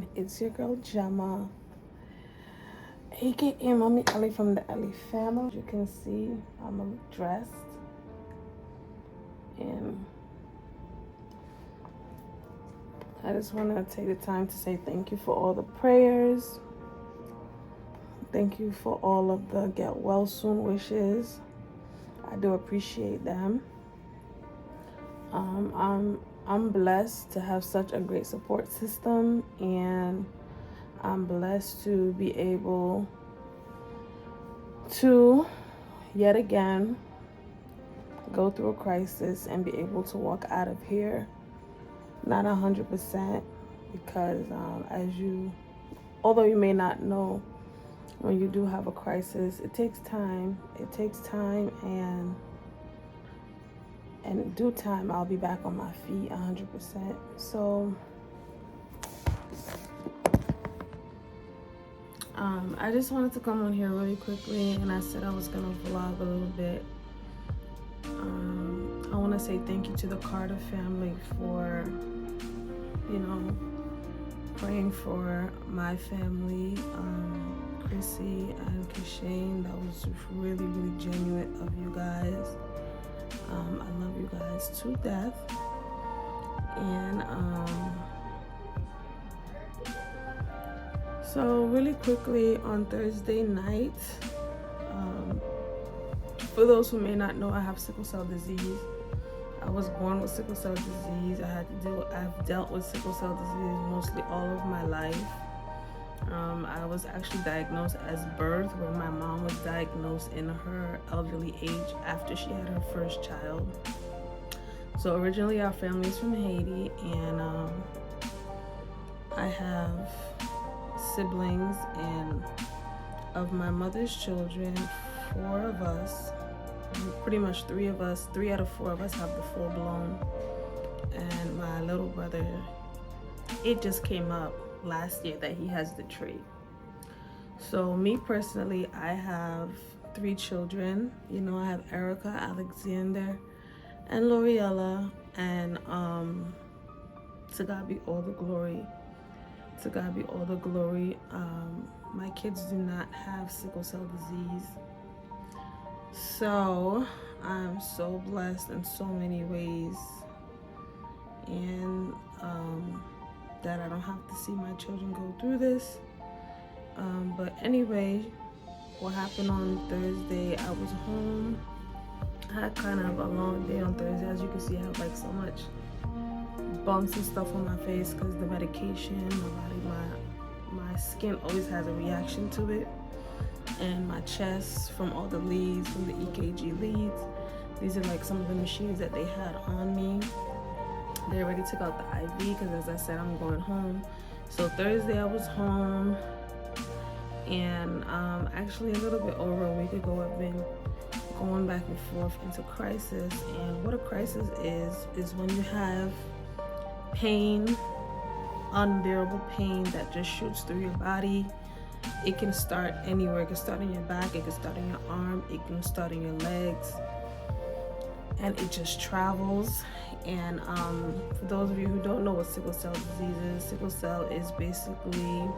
everyone, it's your girl Gemma, aka Mommy Elie from the Elie family. As you can see, I'm dressed and I just want to take the time to say thank you for all the prayers. Thank you for all of the get well soon wishes. I do appreciate them. I'm blessed to have such a great support system, and I'm blessed to be able to yet again go through a crisis and be able to walk out of here not 100%, because although you may not know, when you do have a crisis, it takes time. And in due time, I'll be back on my feet 100%. So I just wanted to come on here really quickly, and I said I was gonna vlog a little bit. I want to say thank you to the Carter family for, praying for my family, Chrissy and Kishane. That was really, really genuine of you guys. I love you guys to death. And so really quickly, on Thursday night, for those who may not know, I have sickle cell disease. I was born with sickle cell disease. I've dealt with sickle cell disease mostly all of my life. I was actually diagnosed as birth, where my mom was diagnosed in her elderly age after she had her first child. So originally our family is from Haiti, and I have siblings, and of my mother's children, 4 of us, pretty much 3 out of 4 of us have the full blown, and my little brother, it just came up last year that he has the trait. So me personally, I have 3 children. I have Erica, Alexander, and Loriella, and to God be all the glory. To God be all the glory. My kids do not have sickle cell disease. So I'm so blessed in so many ways, and that I don't have to see my children go through this. But anyway, what happened on Thursday, I was home. I had kind of a long day on Thursday. As you can see, I have like so much bumps and stuff on my face because the medication, my skin always has a reaction to it. And my chest from all the leads, from the EKG leads. These are like some of the machines that they had on me. They already took out the IV because, as I said, I'm going home. So Thursday I was home, and actually a little bit over a week ago I've been going back and forth into crisis. And what a crisis is when you have pain, unbearable pain that just shoots through your body. It can start anywhere. It can start in your back, it can start in your arm, it can start in your legs, and it just travels. And for those of you who don't know what sickle cell disease is, sickle cell is basically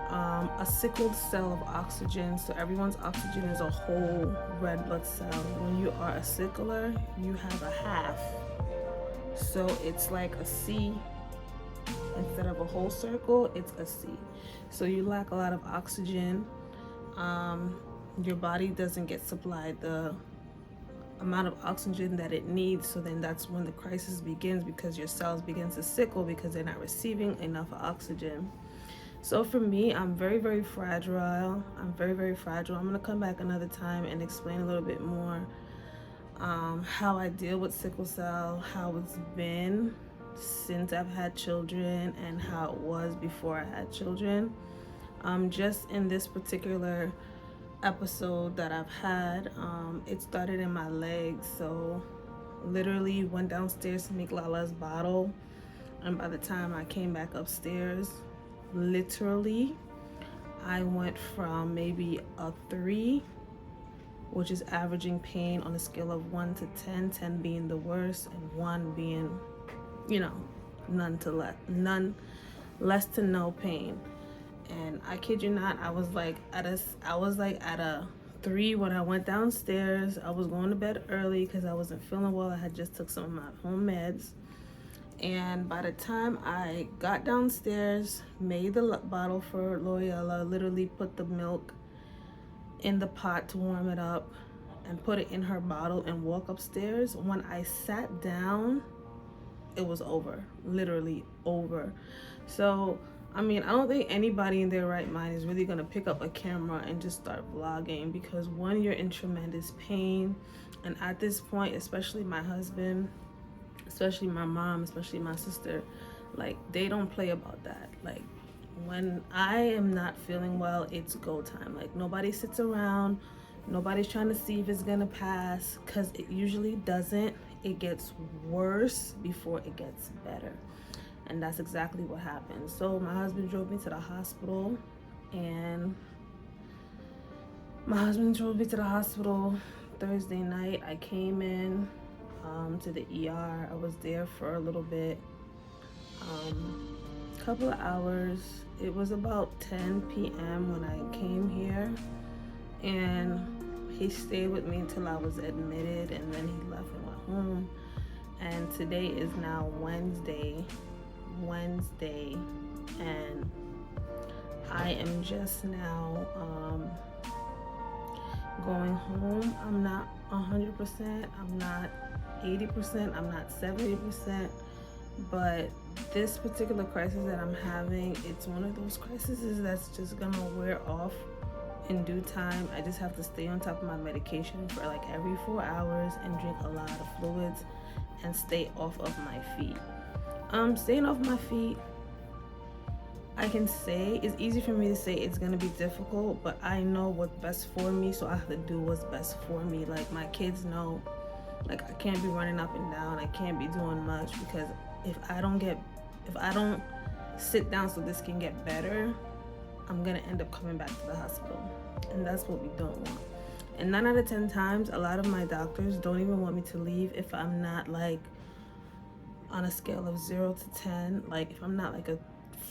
a sickled cell of oxygen. So everyone's oxygen is a whole red blood cell. When you are a sickler, you have a half. So it's like a C. Instead of a whole circle, it's a C. So you lack a lot of oxygen. Your body doesn't get supplied the amount of oxygen that it needs. So then that's when the crisis begins, because your cells begin to sickle because they're not receiving enough oxygen. So for me, I'm very, very fragile. I'm very, very fragile. I'm gonna come back another time and explain a little bit more how I deal with sickle cell, how it's been since I've had children, and how it was before I had children. Just in this particular episode that I've had, it started in my legs. So literally went downstairs to make Lala's bottle, and by the time I came back upstairs, literally I went from maybe a 3, which is averaging pain on a scale of 1 to 10, 10 being the worst and 1 being, none less to no pain. And I kid you not, I was like at a 3 when I went downstairs. I was going to bed early because I wasn't feeling well. I had just took some of my home meds. And by the time I got downstairs, made the bottle for Loyola, literally put the milk in the pot to warm it up and put it in her bottle and walk upstairs, when I sat down, it was over, literally over. So I mean, I don't think anybody in their right mind is really gonna pick up a camera and just start vlogging, because one, you're in tremendous pain, and at this point, especially my husband, especially my mom, especially my sister, like, they don't play about that. Like, when I am not feeling well, it's go time. Like, nobody sits around, nobody's trying to see if it's gonna pass, because it usually doesn't. It gets worse before it gets better. And that's exactly what happened. So my husband drove me to the hospital, and Thursday night. I came in to the ER. I was there for a little bit, couple of hours. It was about 10 p.m. when I came here, and he stayed with me until I was admitted, and then he left and went home. And today is now Wednesday, and I am just now going home. I'm not 100%, I'm not 80%, I'm not 70%, but this particular crisis that I'm having, it's one of those crises that's just gonna wear off in due time. I just have to stay on top of my medication for like every 4 hours and drink a lot of fluids and stay off of my feet. Staying off my feet, I can say it's easy for me to say it's gonna be difficult, but I know what's best for me, so I have to do what's best for me. Like, my kids know, like, I can't be running up and down, I can't be doing much, because if I don't sit down so this can get better, I'm gonna end up coming back to the hospital, and that's what we don't want. And 9 out of 10 times, a lot of my doctors don't even want me to leave if I'm not like on a scale of 0 to 10, like if I'm not like a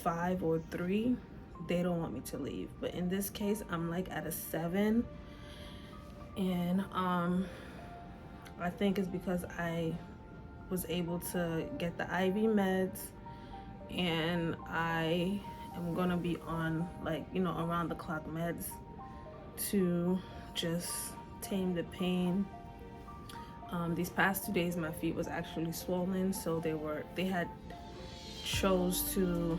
5 or 3, they don't want me to leave. But in this case, I'm like at a 7, and I think it's because I was able to get the IV meds, and I am gonna be on, like, you know, around the clock meds to just tame the pain. These past 2 days my feet was actually swollen, so they had chose to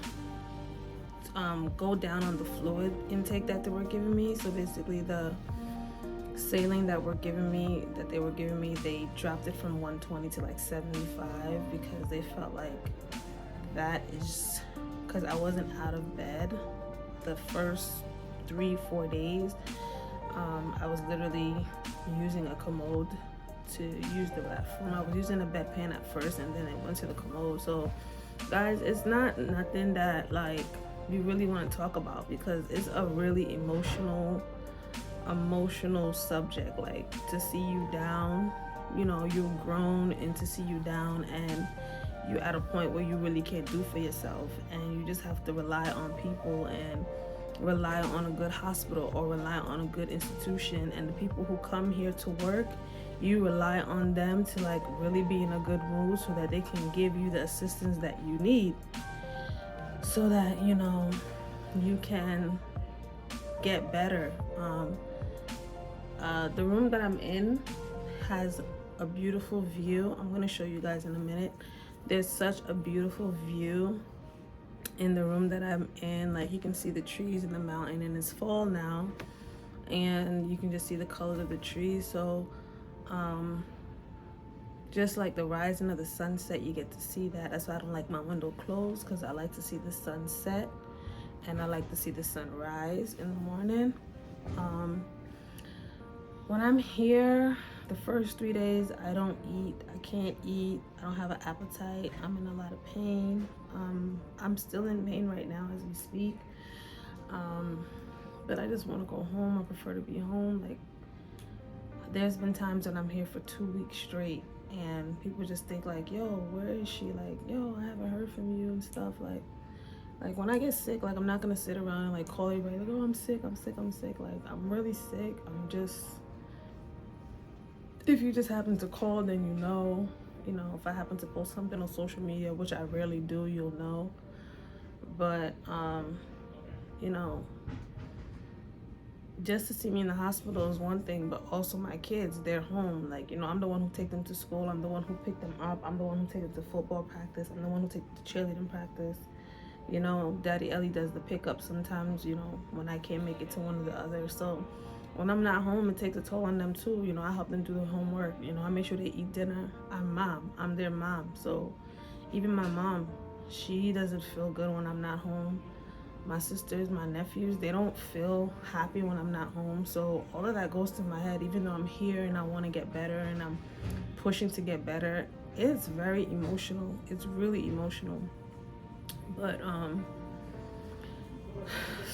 go down on the fluid intake that they were giving me. So basically the saline that they were giving me, they dropped it from 120 to like 75, because they felt like that is because I wasn't out of bed the first 3-4 days. I was literally using a commode to use the bathroom. I was using a bedpan at first, and then it went to the commode. So guys, it's not nothing that like we really want to talk about, because it's a really emotional subject. Like, to see you down, you know, you've grown, and to see you down and you're at a point where you really can't do for yourself, and you just have to rely on people and rely on a good hospital or rely on a good institution. And the people who come here to work, you rely on them to like really be in a good mood so that they can give you the assistance that you need, so that, you know, you can get better. The room that I'm in has a beautiful view. I'm going to show you guys in a minute. There's such a beautiful view in the room that I'm in. Like, you can see the trees in the mountain, and it's fall now, and you can just see the colors of the trees. So just like the rising of the sunset, you get to see that. That's why I don't like my window closed, because I like to see the sunset and I like to see the sun rise in the morning. When I'm here, the first 3 days, I don't eat. I can't eat. I don't have an appetite. I'm in a lot of pain. I'm still in pain right now as we speak. But I just want to go home. I prefer to be home. Like, there's been times when I'm here for 2 weeks straight, and people just think like, yo, where is she? Like, yo, I haven't heard from you and stuff. Like, Like when I get sick, like I'm not gonna sit around and like call everybody like, oh, I'm sick, I'm sick, I'm sick. Like I'm really sick. I'm just, if you just happen to call, then you know. You know, if I happen to post something on social media, which I rarely do, you'll know. But you know, just to see me in the hospital is one thing, but also my kids, they're home. Like, you know, I'm the one who take them to school. I'm the one who pick them up. I'm the one who take them to football practice. I'm the one who take them to cheerleading practice. You know, Daddy Elie does the pickup sometimes, you know, when I can't make it to one or the other. So when I'm not home, it takes a toll on them too. You know, I help them do their homework. You know, I make sure they eat dinner. I'm mom. I'm their mom. So even my mom, she doesn't feel good when I'm not home. My sisters, my nephews, they don't feel happy when I'm not home. So all of that goes to my head, even though I'm here and I want to get better and I'm pushing to get better. It's very emotional. It's really emotional. But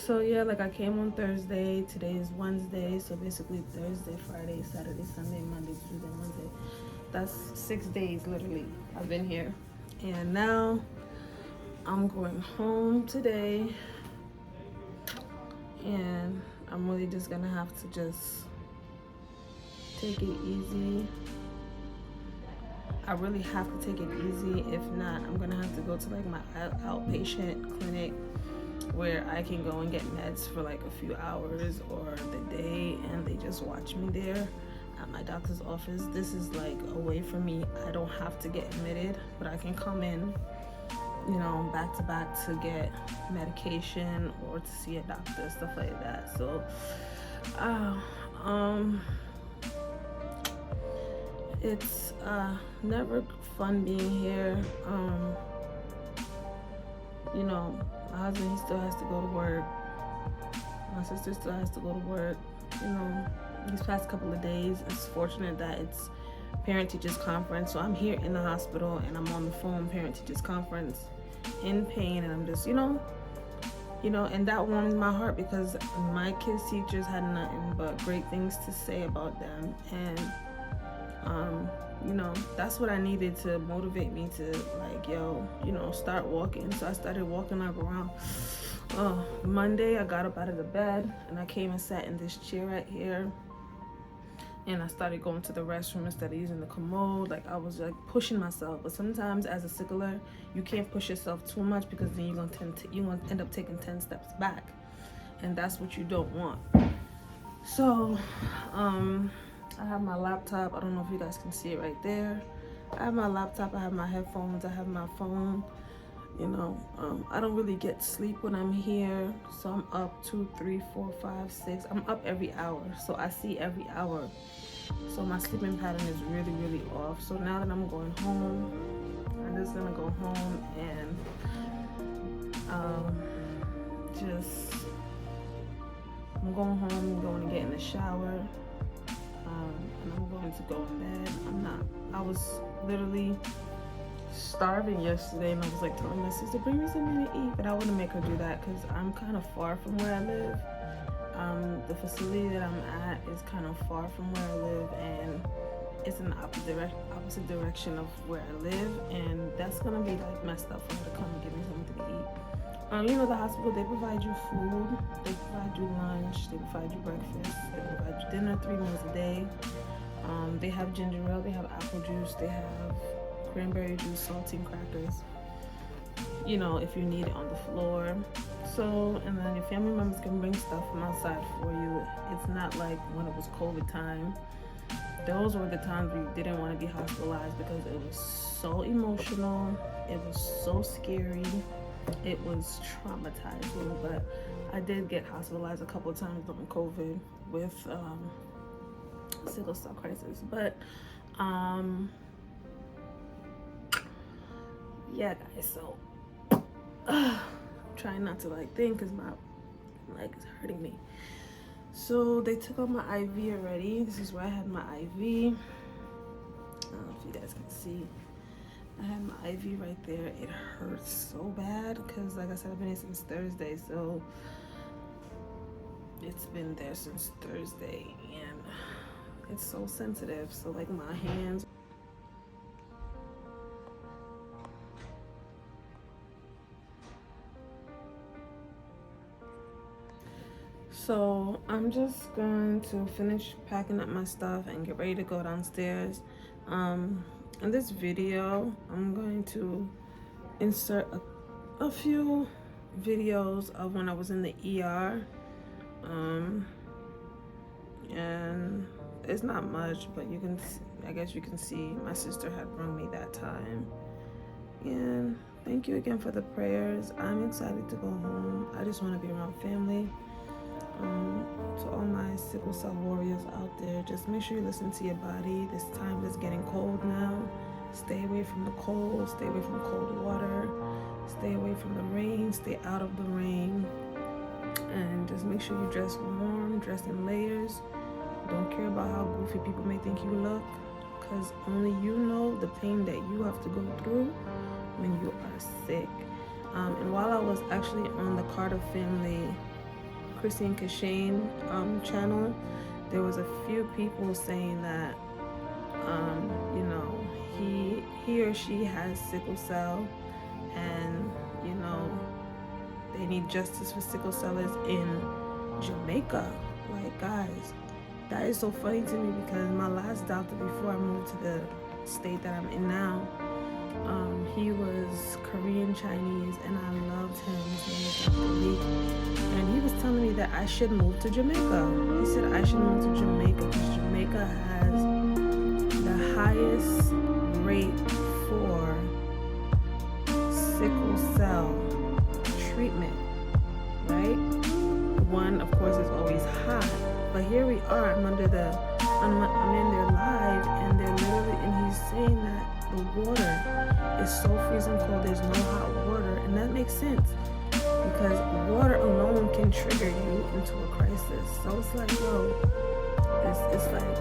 so yeah, like I came on Thursday. Today is Wednesday, so basically Thursday, Friday, Saturday, Sunday, Monday, Tuesday, Wednesday. That's 6 days literally I've been here. And now I'm going home today. And I'm really just gonna have to just take it easy. I really have to take it easy. If not, I'm gonna have to go to like my outpatient clinic where I can go and get meds for like a few hours or the day, and they just watch me there at my doctor's office. This is like a way for me. I don't have to get admitted, but I can come in, you know, back to back to get medication or to see a doctor, stuff like that. So it's never fun being here. You know, my husband, he still has to go to work. My sister still has to go to work. You know, these past couple of days, it's fortunate that it's parent-teachers conference, so I'm here in the hospital and I'm on the phone parent-teachers conference in pain, and I'm just, you know, and that warms my heart because my kids' teachers had nothing but great things to say about them, and you know, that's what I needed to motivate me to like, yo, you know, start walking. So I started walking like around Monday. I got up out of the bed and I came and sat in this chair right here, and I started going to the restroom instead of using the commode. Like I was like pushing myself, but sometimes as a sickler, you can't push yourself too much because then you're gonna end up taking 10 steps back, and that's what you don't want. So I have my laptop. I don't know if you guys can see it right there. I have my laptop, I have my headphones, I have my phone. You know, I don't really get sleep when I'm here, so I'm up 2, 3, 4, 5, 6. I'm up every hour, so I see every hour. So my sleeping pattern is really, really off. So now that I'm going home, I'm just gonna go home and I'm going home, I'm going to get in the shower, and I'm going to go in bed. I was literally starving yesterday, and I was like telling my sister, bring me something to eat, but I wouldn't make her do that because I'm kind of far from where I live. The facility that I'm at is kind of far from where I live, and it's in the opposite direction of where I live, and that's gonna be like messed up for her to come and give me something to eat. You know, the hospital, they provide you food, they provide you lunch, they provide you breakfast, they provide you dinner 3 meals a day. They have ginger ale, they have apple juice, they have cranberry juice, saltine crackers, you know, if you need it on the floor. So, and then your family members can bring stuff from outside for you. It's not like when it was COVID time. Those were the times we didn't want to be hospitalized because it was so emotional, it was so scary, it was traumatizing. But I did get hospitalized a couple of times during COVID with sickle cell crisis. But yeah, guys, so I'm trying not to like think because my leg is hurting me. So they took out my IV already. This is where I had my IV. I don't know if you guys can see. I had my IV right there. It hurts so bad because, like I said, I've been here since Thursday. So it's been there since Thursday, and it's so sensitive. So like my hands. So I'm just going to finish packing up my stuff and get ready to go downstairs. In this video, I'm going to insert a few videos of when I was in the ER. And it's not much, but you can, I guess you can see my sister had rung me that time. And thank you again for the prayers. I'm excited to go home. I just want to be around family. To all my sickle cell warriors out there, just make sure you listen to your body. This time is getting cold now. Stay away from the cold, stay away from cold water, stay away from the rain, stay out of the rain, and just make sure you dress warm, dress in layers. Don't care about how goofy people may think you look, because only you know the pain that you have to go through when you are sick. And while I was actually on the Carter family Christine Kashane channel, there was a few people saying that you know, he or she has sickle cell, and you know, they need justice for sickle cellers in Jamaica. Like, guys, that is so funny to me, because my last doctor before I moved to the state that I'm in now, he was Korean Chinese, and I loved him. His name is Dr. Elie, and he was telling me that I should move to Jamaica. He said I should move to Jamaica because Jamaica has the highest rate for sickle cell treatment, right? One, of course, is always high, but here we are. I'm in their live, and they're literally, and he's saying that the water is so freezing cold, there's no hot water, and that makes sense, because water alone can trigger you into a crisis. So it's like, yo, it's like,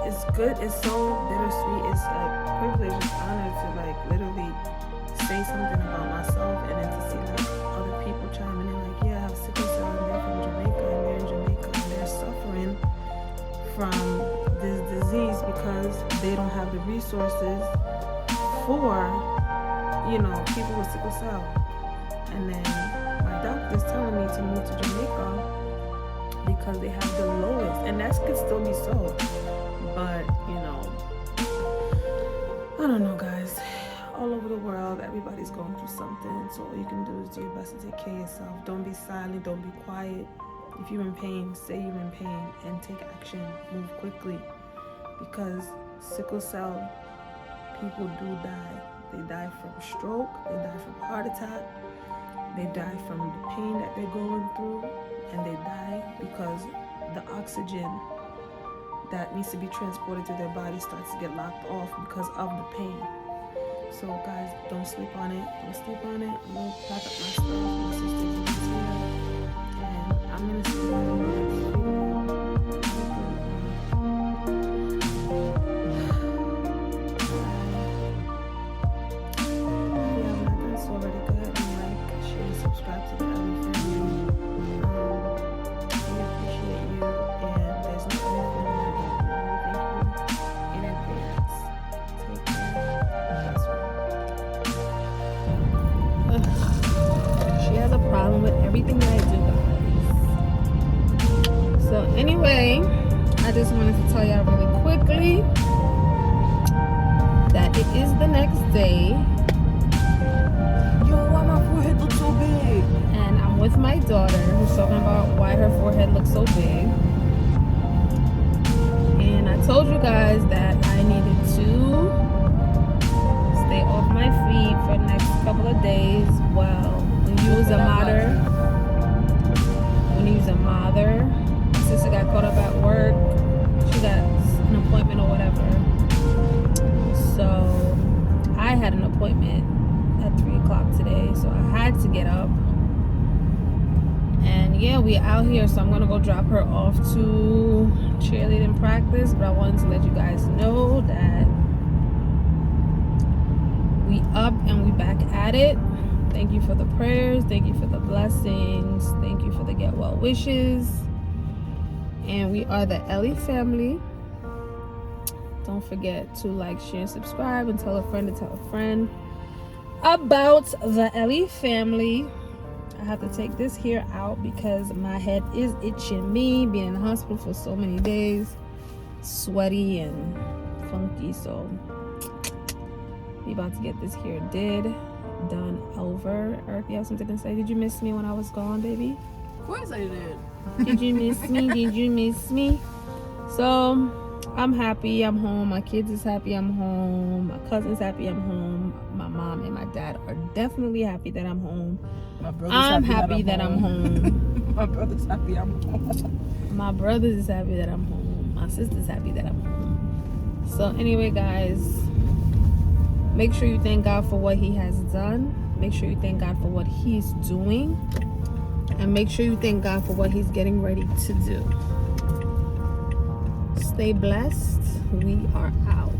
it's good, it's so bittersweet, it's a privilege and honor to like literally say something about myself, and then to see like other people chiming in like, yeah, I have sickle cell, and they're from Jamaica, and they're in Jamaica, and they're suffering from this disease because they don't have the resources for, you know, people with sickle cell. And then my doctor's telling me to move to Jamaica because they have the lowest, and that could still be so, but you know, I don't know, guys. All over the world, everybody's going through something, so all you can do is do your best to take care of yourself. Don't be silent, don't be quiet. If you're in pain, say you're in pain and take action. Move quickly, because sickle cell people do die. They die from stroke, they die from heart attack, they die from the pain that they're going through, and they die because the oxygen that needs to be transported to their body starts to get locked off because of the pain. So guys, don't sleep on it. Don't sleep on it. I'm gonna pack up my stuff. My sister's in here, and I'm gonna see you in the next video. If you have not done so already, go ahead and like, share, and subscribe to the Elie family. We appreciate you, and there's no other family like you. We thank you in advance. Take care. That's right. She has a problem with everything that I do, guys. So anyway, I just wanted to tell y'all really quickly that it is the next day. Yo, why my forehead looks so big? And I'm with my daughter, who's talking about why her forehead looks so big. And I told you guys that I needed to stay off my feet for the next couple of days. Well, when you was a mother, my sister got caught up at work. She got an appointment or whatever. So I had an appointment at 3 o'clock today, so I had to get up. And yeah, we out here, so I'm gonna go drop her off to cheerleading practice. But I wanted to let you guys know that we up and we back at it. Thank you for the prayers, thank you for the blessings, thank you for the get well wishes. And we are the Elie family. Don't forget to like, share, and subscribe, and tell a friend to tell a friend about the Elie family. I have to take this here out because my head is itching me, being in the hospital for so many days, sweaty and funky. So we about to get this here done over. Earth, you have something to say? Did you miss me when I was gone, baby? Of course I did. Did you miss me? Did you miss me? So I'm happy I'm home. My kids is happy I'm home. My cousin's happy I'm home. My mom and my dad are definitely happy that I'm home. I'm happy that I'm home. My brother's happy I'm home. My brothers is happy that I'm home. My sister's happy that I'm home. So anyway, guys, make sure you thank God for what he has done. Make sure you thank God for what he's doing. And make sure you thank God for what he's getting ready to do. Stay blessed. We are out.